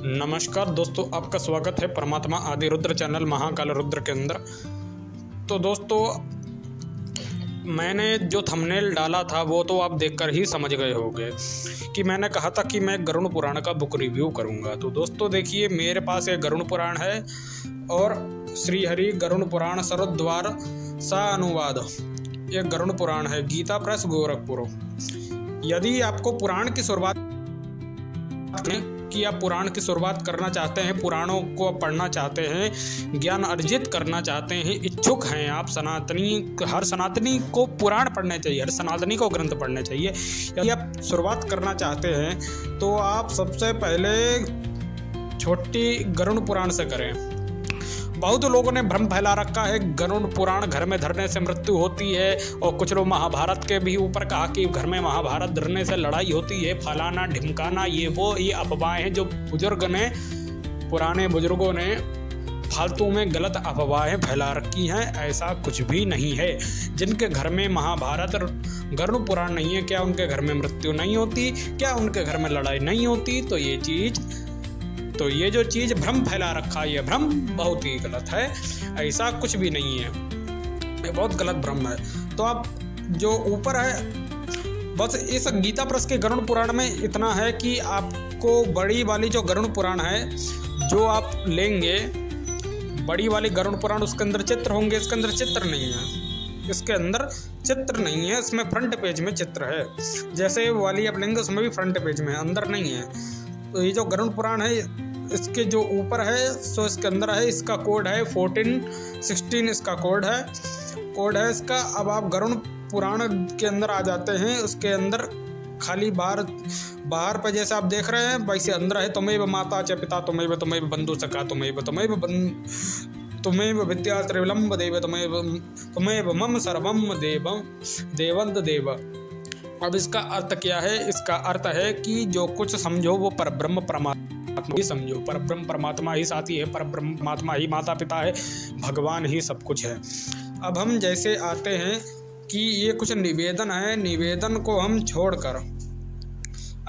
नमस्कार दोस्तों, आपका स्वागत है परमात्मा आदि रुद्र चैनल महाकाल रुद्र के अंदर। तो दोस्तों, मैंने जो थंबनेल डाला था वो तो आप देखकर ही समझ गए होंगे कि मैंने कहा था कि मैं गरुड़ पुराण का बुक रिव्यू करूंगा। तो दोस्तों देखिए, मेरे पास एक गरुड़ पुराण है और श्री हरि गरुड़ पुराण सरद्वार सा अनुवाद, ये गरुड़ पुराण है, गीता प्रेस गोरखपुर। यदि आपको पुराण की शुरुआत कि आप पुराण की शुरुआत करना चाहते हैं, पुराणों को पढ़ना चाहते हैं, ज्ञान अर्जित करना चाहते हैं, इच्छुक हैं आप सनातनी, हर सनातनी को पुराण पढ़ने चाहिए, हर सनातनी को ग्रंथ पढ़ने चाहिए। यदि आप शुरुआत करना चाहते हैं तो आप सबसे पहले छोटी गरुड़ पुराण से करें। बहुत लोगों ने भ्रम फैला रखा है गरुड़ पुराण घर में धरने से मृत्यु होती है, और कुछ लोग महाभारत के भी ऊपर कहा कि घर में महाभारत धरने से लड़ाई होती है, फलाना ढिमकाना, ये अफवाहें हैं जो पुराने बुजुर्गों ने फालतू में गलत अफवाहें फैला रखी हैं। ऐसा कुछ भी नहीं है। जिनके घर में महाभारत गरुड़ पुराण नहीं है, क्या उनके घर में मृत्यु नहीं होती? क्या उनके घर में लड़ाई नहीं होती? तो ये जो चीज़ भ्रम फैला रखा है, ये भ्रम बहुत ही गलत है। ऐसा कुछ भी नहीं है, ये बहुत गलत भ्रम है। तो आप जो ऊपर है, बस इस गीता प्रेस के गरुड़ पुराण में इतना है कि आपको बड़ी वाली जो गरुड़ पुराण है जो आप लेंगे, बड़ी वाली गरुड़ पुराण, उसके अंदर चित्र होंगे। इसके अंदर चित्र नहीं है, इसके अंदर चित्र नहीं है, इसमें फ्रंट पेज में चित्र है। जैसे वाली आप लेंगे उसमें भी फ्रंट पेज में, अंदर नहीं है। तो ये जो गरुड़ पुराण है, इसके जो ऊपर है सो इसके अंदर है, इसका कोड है 1416, इसका कोड है इसका। अब आप गरुड़ पुराण के अंदर आ जाते हैं, उसके अंदर खाली बाहर पर जैसे आप देख रहे हैं वैसे अंदर है, तुम्हें माता च पिता, तुम्हें बंधु सखा, तुम्हें विद्या त्रिविलंब देव, तुम्हें मम सर्वम देवंत देव। अब इसका अर्थ क्या है? इसका अर्थ है कि जो कुछ समझो वो परब्रह्म परमात्मा ही समझो। परब्रह्म परमात्मा ही साथी है, परब्रह्म परमात्मा ही माता पिता है, भगवान ही सब कुछ है। अब हम जैसे आते हैं कि ये कुछ निवेदन है, निवेदन को हम छोड़कर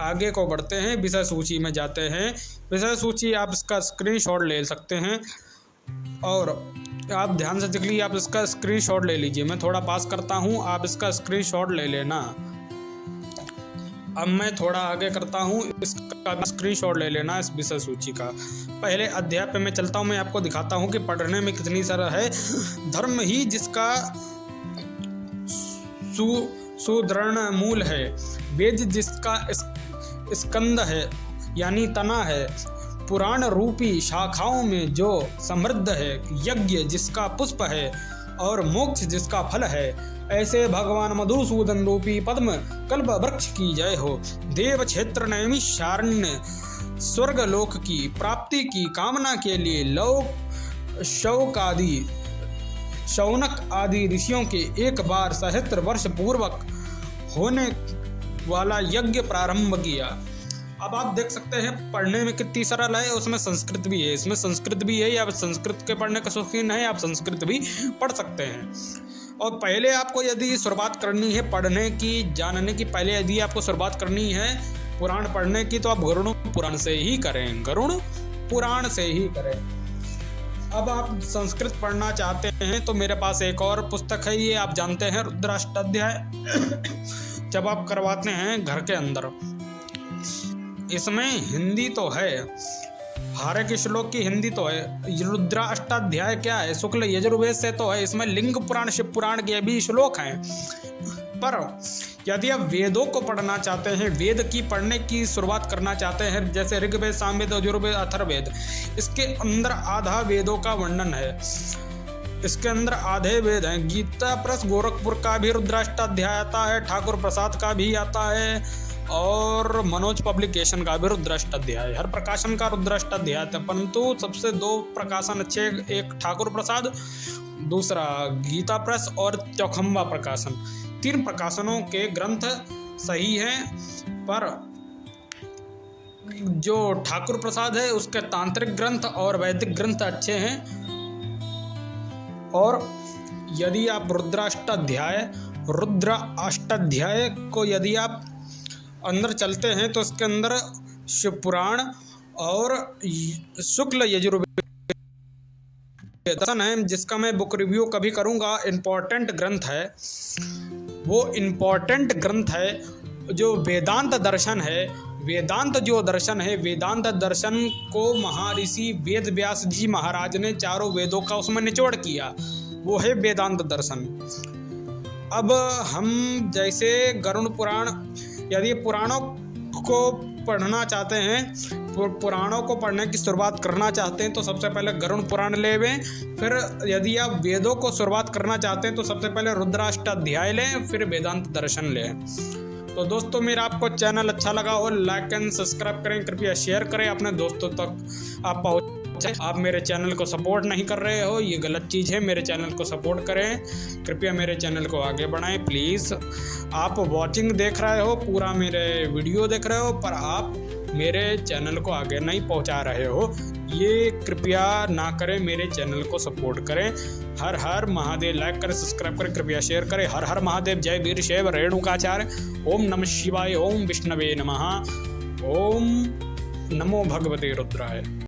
आगे को बढ़ते हैं, विषय सूची में जाते हैं। विषय सूची आप इसका स्क्रीनशॉट ले सकते हैं और आप ध्यान से देख लीजिए, आप इसका स्क्रीनशॉट ले लीजिए। मैं थोड़ा पास करता हूँ, आप इसका स्क्रीनशॉट ले लेना। अब मैं थोड़ा आगे करता हूँ, इसका स्क्रीनशॉट ले लेना इस विषय सूची का। पहले अध्याय पे मैं चलता हूँ, मैं आपको दिखाता हूँ कि पढ़ने में कितनी सरल है। धर्म ही जिसका सुदृढ़ मूल है, वेद जिसका स्कंद है यानी तना है, पुराण रूपी शाखाओं में जो समृद्ध है, यज्ञ जिसका पुष्प है और मोक्ष जिसका फल है, ऐसे भगवान मधुसूदन रूपी पद्म कल्प वृक्ष की जय हो। देव क्षेत्र नैमिषारण्य स्वर्ग लोक की प्राप्ति की कामना के लिए शौनक आदि ऋषियों के एक बार सहस्त्र वर्ष पूर्वक होने वाला यज्ञ प्रारंभ किया। अब आप देख सकते हैं पढ़ने में कितनी सरल है, उसमें संस्कृत भी है, इसमें संस्कृत भी है। या संस्कृत के पढ़ने का शौकीन है, आप संस्कृत भी पढ़ सकते हैं। और पहले आपको यदि शुरुआत करनी है पढ़ने की, जानने की, पहले यदि आपको शुरुआत करनी है पुराण पढ़ने की, तो आप गरुड़ पुराण से ही करें, गरुड़ पुराण से ही करें। अब आप संस्कृत पढ़ना चाहते हैं तो मेरे पास एक और पुस्तक है, ये आप जानते हैं, रुद्राष्टाध्याय। जब आप करवाते हैं घर के अंदर, इसमें हिंदी तो है, हर एक श्लोक की हिंदी तो है। रुद्राष्टाध्याय क्या है? शुक्ल यजुर्वेद से तो है। इसमें लिंग पुराण, शिव पुराण के भी श्लोक हैं। पर यदि आप वेदों को पढ़ना चाहते हैं, वेद की पढ़ने की शुरुआत करना चाहते हैं, जैसे ऋग्वेद, सामवेद, यजुर्वेद, अथर्ववेद, इसके अंदर आधा वेदों का वर्णन है, इसके अंदर आधे वेद हैं। गीता प्रेस गोरखपुर का भी रुद्राष्टाध्याय आता है, ठाकुर प्रसाद का भी आता है, और मनोज पब्लिकेशन का भी रुद्राष्टाध्याय, हर प्रकाशन का रुद्राष्टाध्याय था। परंतु सबसे दो प्रकाशन अच्छे, एक ठाकुर प्रसाद, दूसरा गीता प्रेस और चौखंबा प्रकाशन। 3 प्रकाशनों के ग्रंथ सही हैं, पर जो ठाकुर प्रसाद है उसके तांत्रिक ग्रंथ और वैदिक ग्रंथ अच्छे हैं। और यदि आप रुद्राष्टाध्याय को यदि आप अंदर चलते हैं तो इसके अंदर शिव पुराण और शुक्ल यजुर्वेद दर्शन है, जिसका मैं बुक रिव्यू कभी करूँगा। इम्पोर्टेंट ग्रंथ है वो, इम्पोर्टेंट ग्रंथ है जो वेदांत दर्शन है। वेदांत जो दर्शन है, वेदांत दर्शन को महर्षि वेद व्यास जी महाराज ने चारों वेदों का उसमें निचोड़ किया, वो है वेदांत दर्शन। अब हम जैसे गरुड़ पुराण, यदि पुराणों को पढ़ना चाहते हैं, पुराणों को पढ़ने की शुरुआत करना चाहते हैं तो सबसे पहले गरुड़ पुराण लेवें। फिर यदि आप वेदों को शुरुआत करना चाहते हैं तो सबसे पहले रुद्राष्टाध्याय लें, फिर वेदांत दर्शन लें। तो दोस्तों, मेरा आपको चैनल अच्छा लगा हो लाइक एंड सब्सक्राइब करें, कृपया शेयर करें, अपने दोस्तों तक आप पहुँचे। आप मेरे चैनल को सपोर्ट नहीं कर रहे हो, ये गलत चीज़ है। मेरे चैनल को सपोर्ट करें, कृपया मेरे चैनल को आगे बढ़ाएं प्लीज़। आप वॉचिंग देख रहे हो, पूरा मेरे वीडियो देख रहे हो, पर आप मेरे चैनल को आगे नहीं पहुंचा रहे हो, ये कृपया ना करें। मेरे चैनल को सपोर्ट करें। हर हर महादेव। लाइक करें, सब्सक्राइब करें, कृपया शेयर करें। हर हर महादेव। जय वीर शैव रेणुकाचार्य। ओम नमः शिवाय। ओम विष्णवे नमः। ओम नमो भगवते रुद्राय।